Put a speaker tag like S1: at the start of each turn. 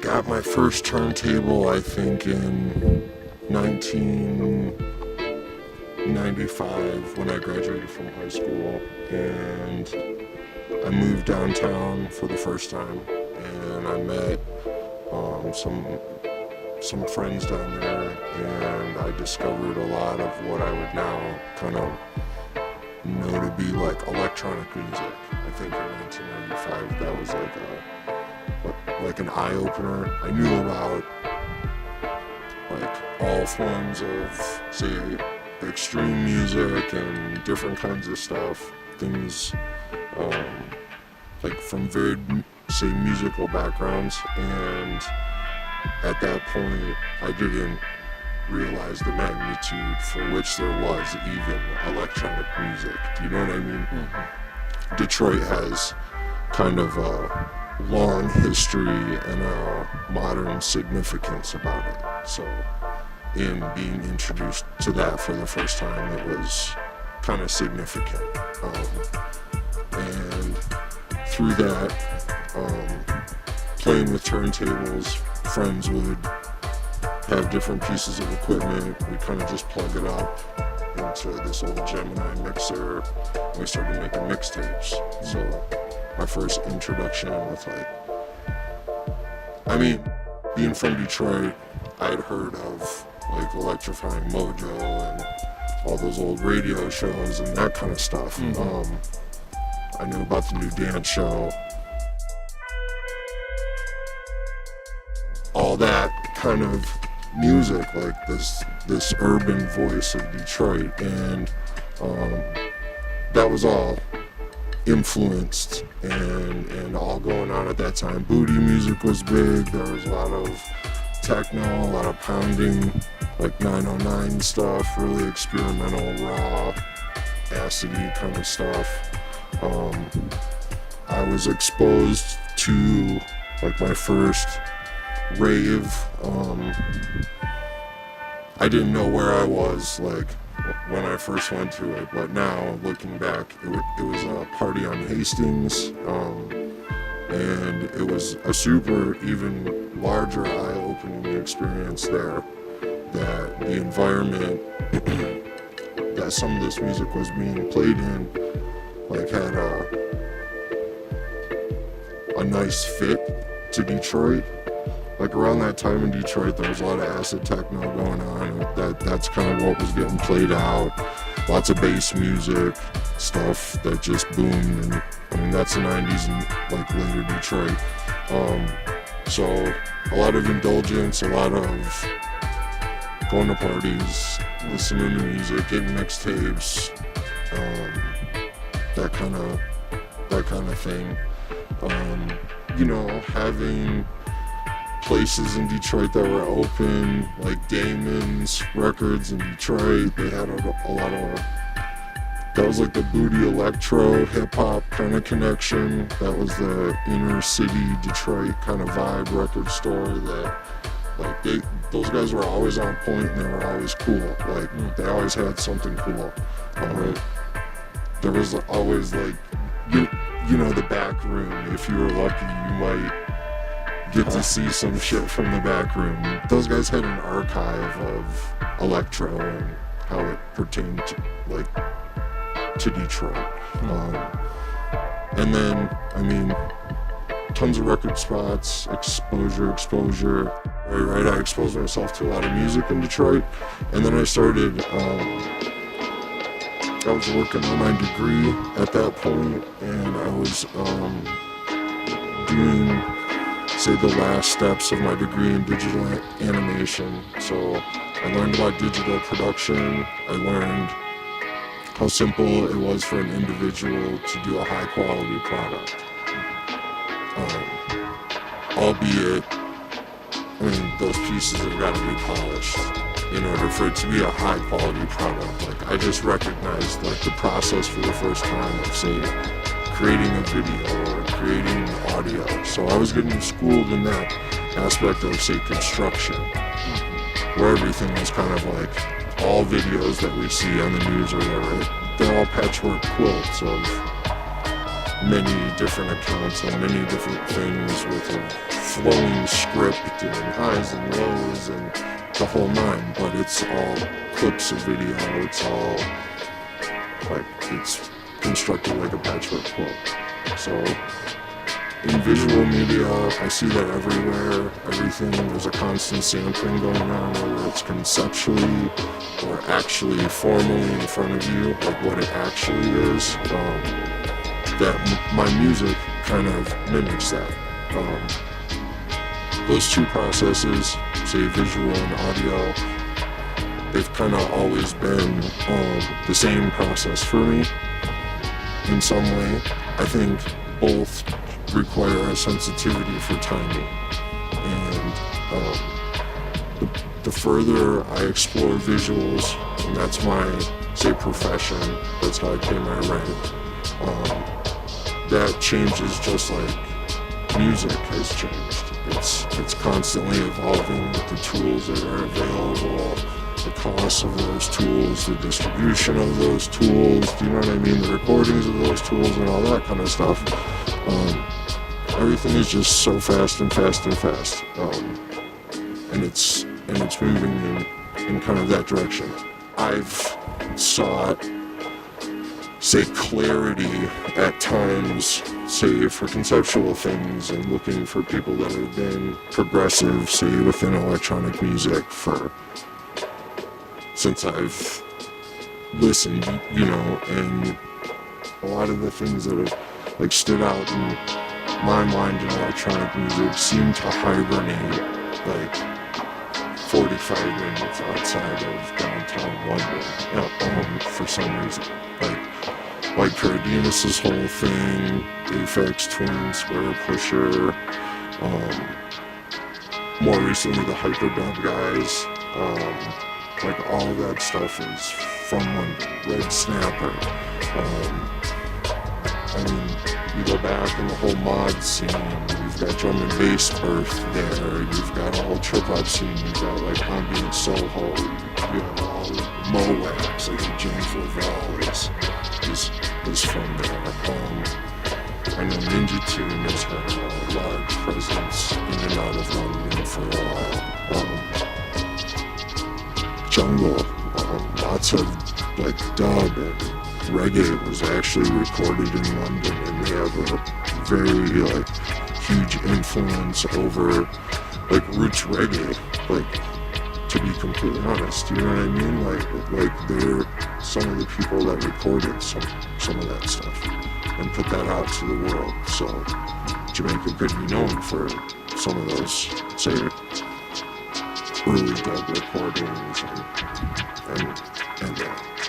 S1: got my first turntable, I think, in 1995 when I graduated from high school, and I moved downtown for the first time, and I met some friends down there, and I discovered a lot of what I would now kind of know to be like electronic music. I think in 1995 that was like an eye-opener. I knew about like all forms of, say, extreme music and different kinds of stuff, things like from very, say, musical backgrounds, and at that point I didn't realize the magnitude for which there was even electronic music. Do you know what I mean? Mm-hmm. Detroit has kind of a long history and a modern significance about it. So in being introduced to that for the first time, it was kind of significant. And through that, playing with turntables, friends would have different pieces of equipment. We kind of just plug it up into this old Gemini mixer. We started making mixtapes. So my first introduction with being from Detroit, I'd heard of like Electrifying Mojo and all those old radio shows and that kind of stuff. Mm-hmm. I knew about the new dance show. All that kind of music, like this urban voice of Detroit, and that was all influenced and all going on at that time. Booty music was big. There was a lot of techno, a lot of pounding, like 909 stuff, really experimental, raw, acidy kind of stuff. I was exposed to like my first rave. I didn't know where I was like when I first went to it, but now looking back, it was a party on Hastings, and it was a super even larger eye-opening experience there. That the environment that some of this music was being played in like had a nice fit to Detroit. Like around that time in Detroit, there was a lot of acid techno going on. That's kind of what was getting played out. Lots of bass music, stuff that just boomed. And I mean, that's the 90s and like later Detroit. So a lot of indulgence, a lot of going to parties, listening to music, getting mixtapes, that kind of thing. Having places in Detroit that were open, like Damon's Records in Detroit. They had a lot of, that was like the booty electro hip hop kind of connection. That was the inner city Detroit kind of vibe record store that like those guys were always on point and they were always cool. Like they always had something cool. There was always like, the back room. If you were lucky, you might get to see some shit from the back room. Those guys had an archive of electro and how it pertained to Detroit. And then, tons of record spots, exposure. Right, I exposed myself to a lot of music in Detroit. And then I started, I was working on my degree at that point, and I was doing, say, the last steps of my degree in digital animation. So I learned about digital production. I learned how simple it was for an individual to do a high quality product. Albeit, those pieces have got to be polished in order for it to be a high quality product. Like, I just recognized the process for the first time of, say, creating a video or creating audio. So I was getting schooled in that aspect of, say, construction, where everything was kind of like all videos that we see on the news or whatever. They're all patchwork quilts of many different accounts and many different things with a flowing script and highs and lows and the whole nine, but it's all clips of video, it's all like, it's constructed like a patchwork quilt. So in visual media, I see that everywhere, everything, there's a constant sampling going on, whether it's conceptually or actually formally in front of you, like what it actually is. That my music kind of mimics that. Those two processes, say visual and audio, they've kind of always been the same process for me in some way. I think both require a sensitivity for timing, and the further I explore visuals, and that's my, say, profession, that's how I pay my rent, that changes just like music has changed. It's constantly evolving with the tools that are available, the costs of those tools, the distribution of those tools, do you know what I mean, the recordings of those tools and all that kind of stuff. Everything is just so fast and fast and fast, and it's moving in kind of that direction. I've sought, say, clarity at times, say, for conceptual things, and looking for people that have been progressive, say, within electronic music since I've listened, you know, and a lot of the things that have like stood out in my mind in electronic music seem to hibernate like 45 minutes outside of downtown London, for some reason. Like Cardemus's whole thing, Aphex Twin, Square Pusher, more recently the Hyperdub guys, like all of that stuff is from London. Red Snapper, I mean, you go back in the whole mod scene, you've got drum and bass birth there, you've got a whole trip-hop scene, you've got like ambient Soho, you have all Mowax, like James Lavelle is from there. I know Ninja Tune has had a large presence in and out of London for a while. Jungle, lots of like dub and reggae was actually recorded in London, and they have a very like huge influence over like roots reggae, like, to be completely honest, you know what I mean? Like they're some of the people that recorded some of that stuff and put that out to the world. So Jamaica could be known for some of those, say, early dub recordings and that.